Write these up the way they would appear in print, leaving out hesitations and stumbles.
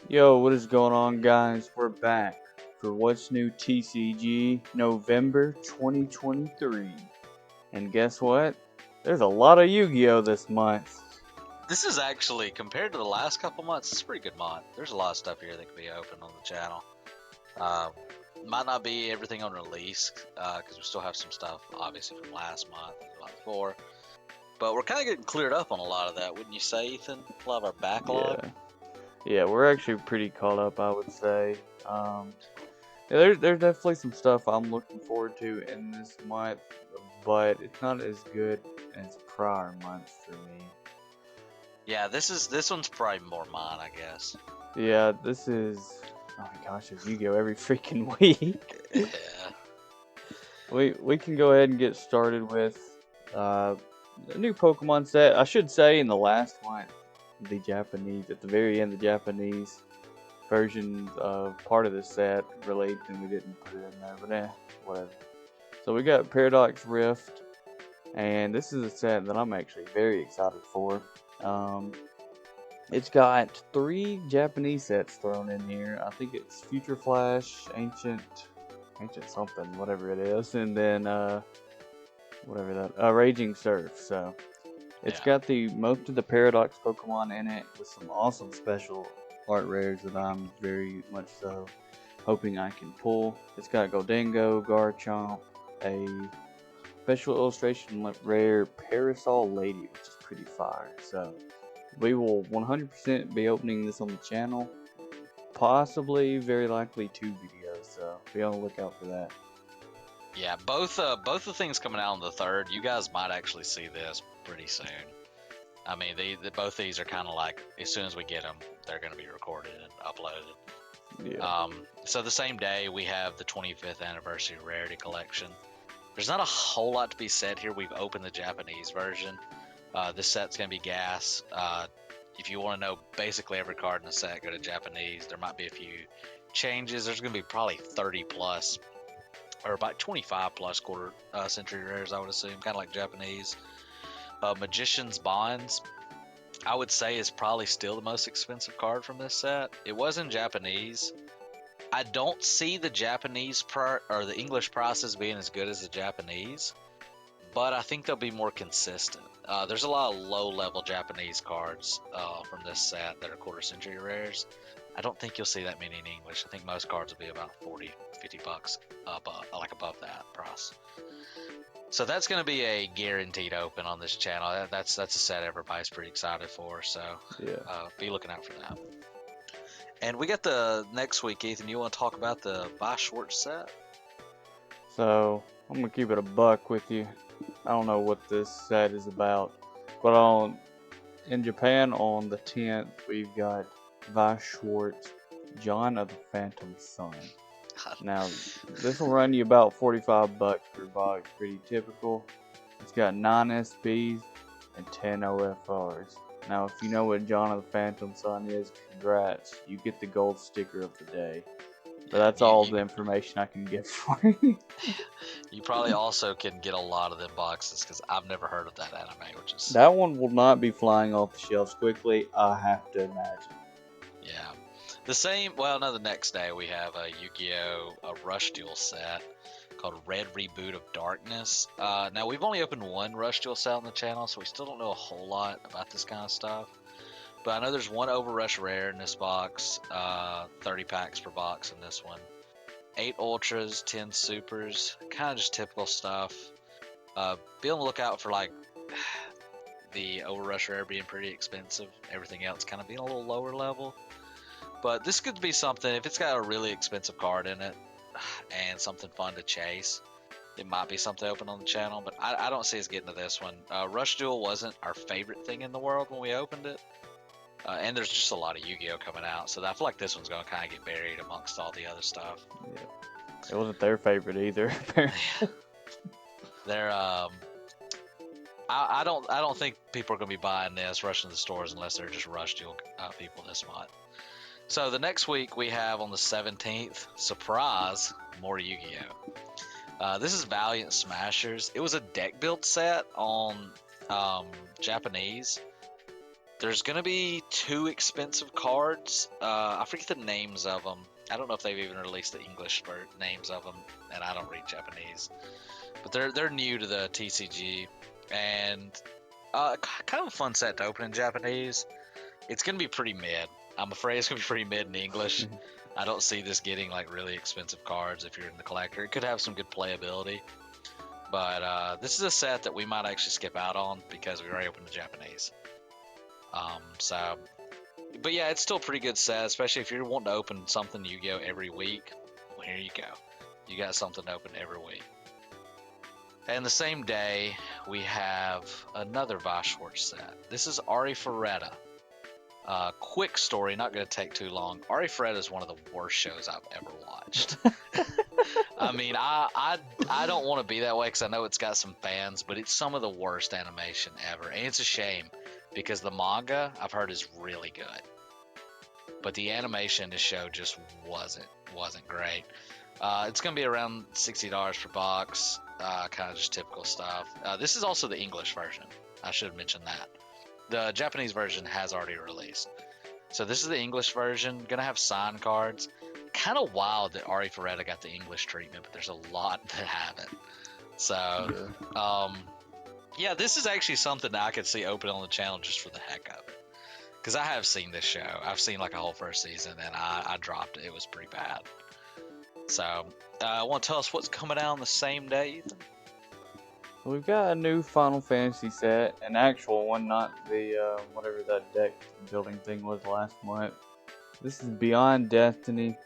Yo, what is going on, guys? We're back for What's New TCG November 2023. And guess what? There's a lot of Yu-Gi-Oh! This month. This is actually, compared to the last couple months, it's a pretty good month. There's a lot of stuff here that can be opened on the channel. Um, might not be everything on release, because we still have some stuff, obviously, from last month and the month before. But we're kind of getting cleared up on a lot of that, wouldn't you say, Ethan? A lot of our backlog. Yeah, we're actually pretty caught up, I would say. Yeah, there's definitely some stuff I'm looking forward to in this month, but it's not as good as prior months for me. Yeah, this one's probably more mine, I guess. Yeah, this is. Oh my gosh, it's Yu-Gi-Oh! Every freaking week. Yeah. We can go ahead and get started with uh, a new Pokemon set. I should say in the last one, the Japanese at the very end, the Japanese version of part of the set released, and we didn't put it in there, but whatever. So we got Paradox Rift, and this is a set that I'm actually very excited for. It's got 3 Japanese sets thrown in here. I think it's Future Flash, Ancient something, whatever it is, and then whatever that Raging Surf. So it's Yeah. got the most of the Paradox Pokemon in it with some awesome special art rares that I'm very much so hoping I can pull. It's got Goldango, Garchomp, a special illustration rare Parasol Lady, which is pretty fire. So we will 100% be opening this on the channel. Possibly, very likely 2 videos, so be on the lookout for that. Yeah, both the things coming out on the 3rd, you guys might actually see this pretty soon. I mean, both these are kind of like, as soon as we get them, they're going to be recorded and uploaded. Yeah. So the same day, we have the 25th anniversary Rarity Collection. There's not a whole lot to be said here. We've opened the Japanese version. This set's going to be gas. If you want to know basically every card in the set, go to Japanese. There might be a few changes. There's going to be probably 30 plus, or about 25 plus quarter century rares, I would assume, kind of like Japanese. Magician's Bonds, I would say, is probably still the most expensive card from this set. It was in Japanese. I don't see the Japanese or the English prices being as good as the Japanese, but I think they'll be more consistent. There's a lot of low-level Japanese cards from this set that are quarter century rares. I don't think you'll see that many in English. I think most cards will be about 40, 50 bucks like above that price. So that's going to be a guaranteed open on this channel. That's a set everybody's pretty excited for. So Yeah. be looking out for that. And we got the next week, Ethan. You want to talk about the Vi Schwartz set? So I'm gonna keep it a buck with you. I don't know what this set is about, but in Japan on the 10th we've got Vi Schwartz, John of the Phantom Sun. Now this will run you about 45 bucks per box, pretty typical. It's got 9 SPs and 10 OFRs. Now if you know what John of the Phantom Sun is, congrats, you get the gold sticker of the day. But that's all the information I can give for you. You probably also can get a lot of them boxes because I've never heard of that anime, which is... That one will not be flying off the shelves quickly, I have to imagine. Yeah. The same, well, no, the next day we have a Yu-Gi-Oh! A Rush Duel set called Red Reboot of Darkness. Now, we've only opened one Rush Duel set on the channel, so we still don't know a whole lot about this kind of stuff. But I know there's one Overrush Rare in this box, 30 packs per box in this one. 8 Ultras, 10 Supers, kind of just typical stuff. Be on the lookout for, like, the Overrush Rare being pretty expensive. Everything else kind of being a little lower level. But this could be something, if it's got a really expensive card in it and something fun to chase, it might be something open on the channel, but I don't see us getting to this one. Rush Duel wasn't our favorite thing in the world when we opened it. And there's just a lot of Yu-Gi-Oh! Coming out, so I feel like this one's going to kind of get buried amongst all the other stuff. Yeah. It wasn't their favorite either. They're I don't think people are going to be buying this, rushing to the stores, unless they're just Rush Duel people this month. So the next week we have on the 17th, surprise, more Yu-Gi-Oh! This is Valiant Smashers. It was a deck build set on Japanese. There's gonna be 2 expensive cards. I forget the names of them. I don't know if they've even released the English names of them, and I don't read Japanese. But they're new to the TCG, and kind of a fun set to open in Japanese. It's gonna be pretty mid. I'm afraid it's gonna be pretty mid in English. I don't see this getting like really expensive cards if you're in the collector. It could have some good playability, but this is a set that we might actually skip out on because we already opened the Japanese. But yeah, it's still a pretty good set, especially if you're wanting to open something Yu-Gi-Oh every week. Well, here you go. You got something open every week. And the same day, we have another Vashwart set. This is Ari Faretta. Quick story, not going to take too long. Ari Faretta is one of the worst shows I've ever watched. I mean, I don't want to be that way because I know it's got some fans, but it's some of the worst animation ever. And it's a shame because the manga, I've heard, is really good. But the animation in this show just wasn't great. It's going to be around $60 per box, kind of just typical stuff. This is also the English version. I should have mentioned that. The Japanese version has already released. So this is the English version. Going to have sign cards. Kind of wild that Ari Faretta got the English treatment, but there's a lot that haven't. So, yeah, this is actually something that I could see open on the channel just for the heck of it. Because I have seen this show. I've seen like a whole first season, and I dropped it. It was pretty bad. So, want to tell us what's coming out on the same day, Ethan? We've got a new Final Fantasy set, an actual one, not the whatever that deck building thing was last month. This is Beyond Destiny,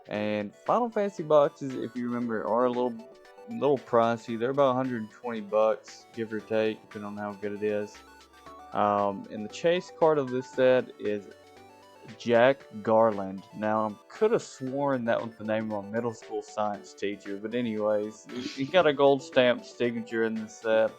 and Final Fantasy boxes, if you remember, are a little pricey. They're about 120 bucks, give or take, depending on how good it is. And the chase card of this set is Jack Garland. Now, I could have sworn that was the name of my middle school science teacher, but anyways, he got a gold stamp signature in this set.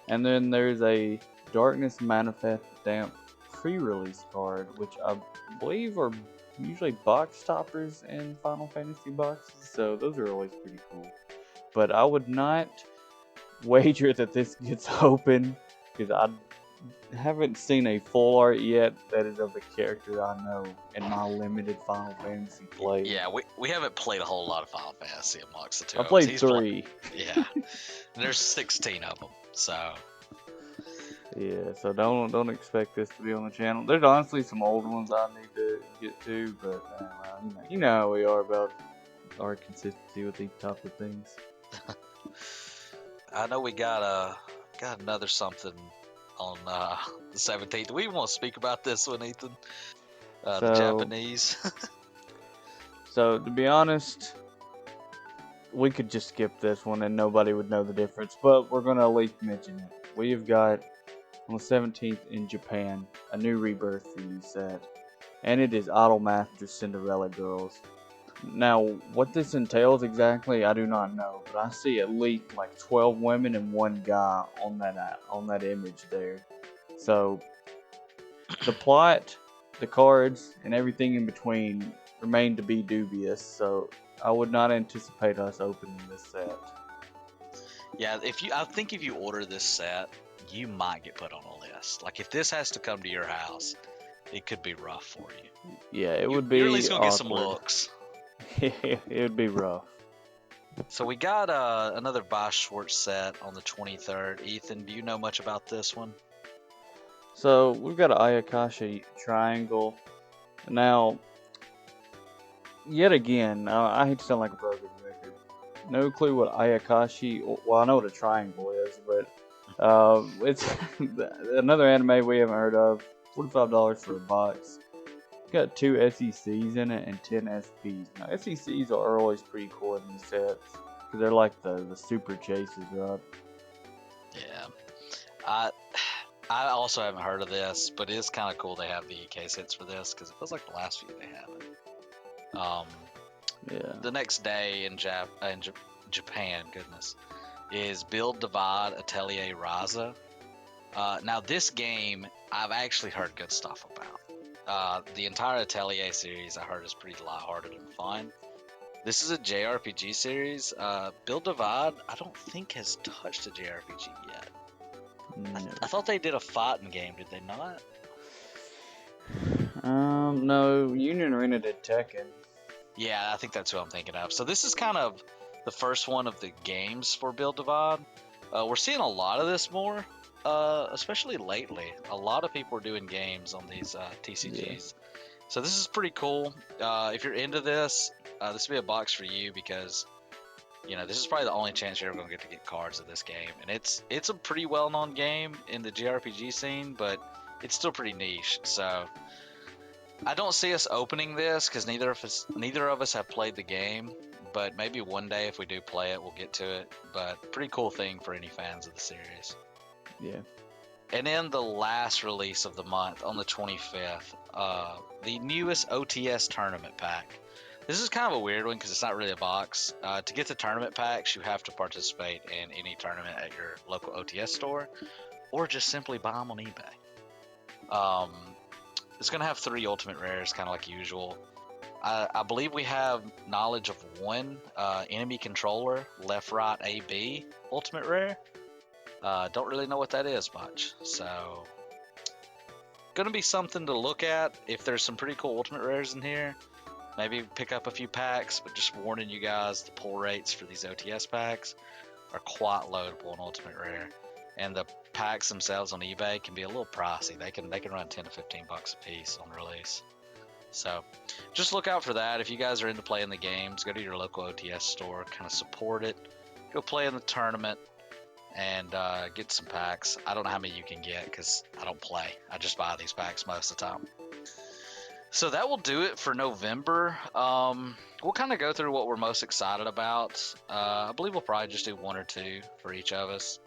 And then there's a Darkness Manifest stamp pre-release card, which I believe are usually box toppers in Final Fantasy boxes, so those are always pretty cool. But I would not wager that this gets open, because I haven't seen a full art yet that is of the character I know in my limited Final Fantasy play. Yeah, we haven't played a whole lot of Final Fantasy amongst the two. I played 3. Yeah, there's 16 of them, so. Yeah, so don't expect this to be on the channel. There's honestly some old ones I need to get to, but you know how we are about our consistency with these type of things. I know we got another something on the 17th. Do we want to speak about this one, Ethan? The Japanese. So to be honest, we could just skip this one and nobody would know the difference, but we're gonna at least mention it. We have got on the 17th in Japan a new Rebirth for you set, and it is Idolmaster Cinderella Girls. Now, what this entails exactly, I do not know, but I see at least like 12 women and 1 guy on that image there. So, the plot, the cards, and everything in between remain to be dubious. So, I would not anticipate us opening this set. Yeah, I think if you order this set, you might get put on a list. Like if this has to come to your house, it could be rough for you. Yeah, it would be. You're at least gonna awkward. get some looks. It would be rough. So we got another Vashwart set on the 23rd. Ethan, do you know much about this one? So we've got an Akashi Triangle. Now, yet again, I hate to sound like a broken record. No clue what Ayakashi. Well, I know what a triangle is, but it's another anime we haven't heard of. $45 for a box. Got 2 SECs in it and 10 SPs. Now SECs are always pretty cool in these sets because they're like the super chases, right? Yeah, I also haven't heard of this, but it is kind of cool they have the EK sets for this because it feels like the last few they haven't. Yeah. The next day in Japan, goodness, is Build Divide Atelier Razza. Now this game I've actually heard good stuff about. The entire Atelier series I heard is pretty lighthearted and fun. This is a JRPG series. Build Divide I don't think has touched a JRPG yet. No. I thought they did a fighting game, did they not? No, Union Arena did Tekken. Yeah, I think that's who I'm thinking of. So this is kind of the first one of the games for Build Divide. We're seeing a lot of this more, especially lately. A lot of people are doing games on these TCGs. So this is pretty cool. If you're into this, this will be a box for you because this is probably the only chance you're ever gonna get to get cards of this game, and it's a pretty well-known game in the JRPG scene, but it's still pretty niche. So I don't see us opening this because neither of us have played the game. But maybe one day if we do play it, we'll get to it. But pretty cool thing for any fans of the series. Yeah. And then the last release of the month on the 25th, the newest OTS tournament pack. This is kind of a weird one because it's not really a box. To get the tournament packs, you have to participate in any tournament at your local OTS store, or just simply buy them on eBay. It's going to have 3 ultimate rares, kind of like usual. I believe we have knowledge of one enemy controller, left, right, AB ultimate rare. Don't really know what that is much, so gonna be something to look at. If there's some pretty cool ultimate rares in here, maybe pick up a few packs, but just warning you guys, the pull rates for these OTS packs are quite low to pull an ultimate rare, and the packs themselves on eBay can be a little pricey. They can run 10 to 15 bucks a piece on release. So just look out for that. If you guys are into playing the games, go to your local OTS store, kind of support it, go play in the tournament, and get some packs. I don't know how many you can get because I don't play. I just buy these packs most of the time. So that will do it for November. We'll kind of go through what we're most excited about. I believe we'll probably just do 1 or 2 for each of us.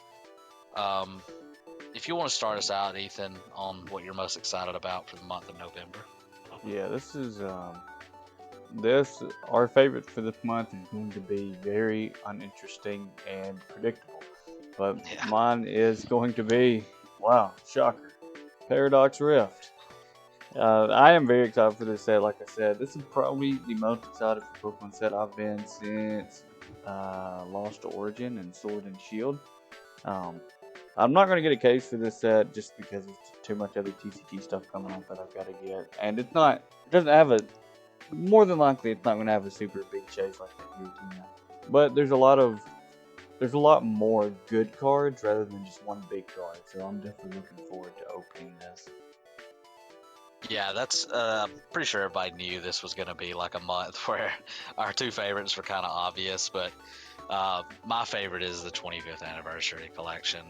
If you want to start us out, Ethan, on what you're most excited about for the month of November. Yeah, this is our favorite for this month is going to be very uninteresting and predictable. But Yeah. mine is going to be, wow, shocker, Paradox Rift. I am very excited for this set. Like I said, this is probably the most excited for Pokemon set I've been since Lost Origin and Sword and Shield. Um, I'm not going to get a case for this set just because it's too much other TCG stuff coming up that I've got to get. And it doesn't have more than likely it's not going to have a super big chase like that Giratina. But there's a lot more good cards rather than just one big card. So I'm definitely looking forward to opening this. Yeah, that's pretty sure everybody knew this was going to be like a month where our 2 favorites were kind of obvious, but my favorite is the 25th anniversary collection.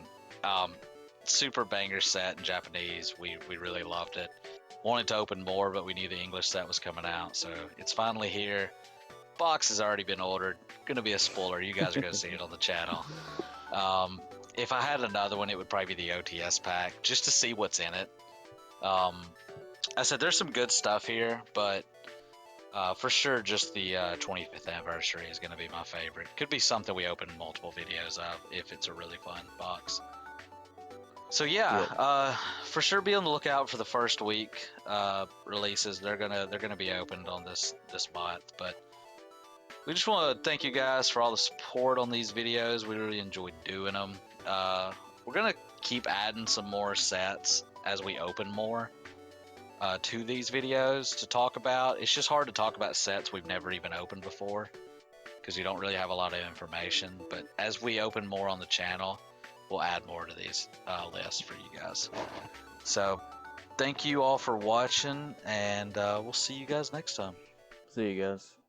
Super banger set in Japanese. We really loved it. Wanted to open more, but we knew the English set was coming out, so it's finally here. Box has already been ordered. Gonna be a spoiler. You guys are gonna see it on the channel. If I had another one, it would probably be the OTS pack, just to see what's in it. I said there's some good stuff here, but for sure, just the 25th anniversary is going to be my favorite. Could be something we open multiple videos of if it's a really fun box. So yeah, for sure be on the lookout for the first week releases. They're gonna be opened on this month. But we just want to thank you guys for all the support on these videos. We really enjoyed doing them. We're gonna keep adding some more sets as we open more. To these videos to talk about. It's just hard to talk about sets we've never even opened before because you don't really have a lot of information. But as we open more on the channel, we'll add more to these lists for you guys. So thank you all for watching, and we'll see you guys next time. See you guys.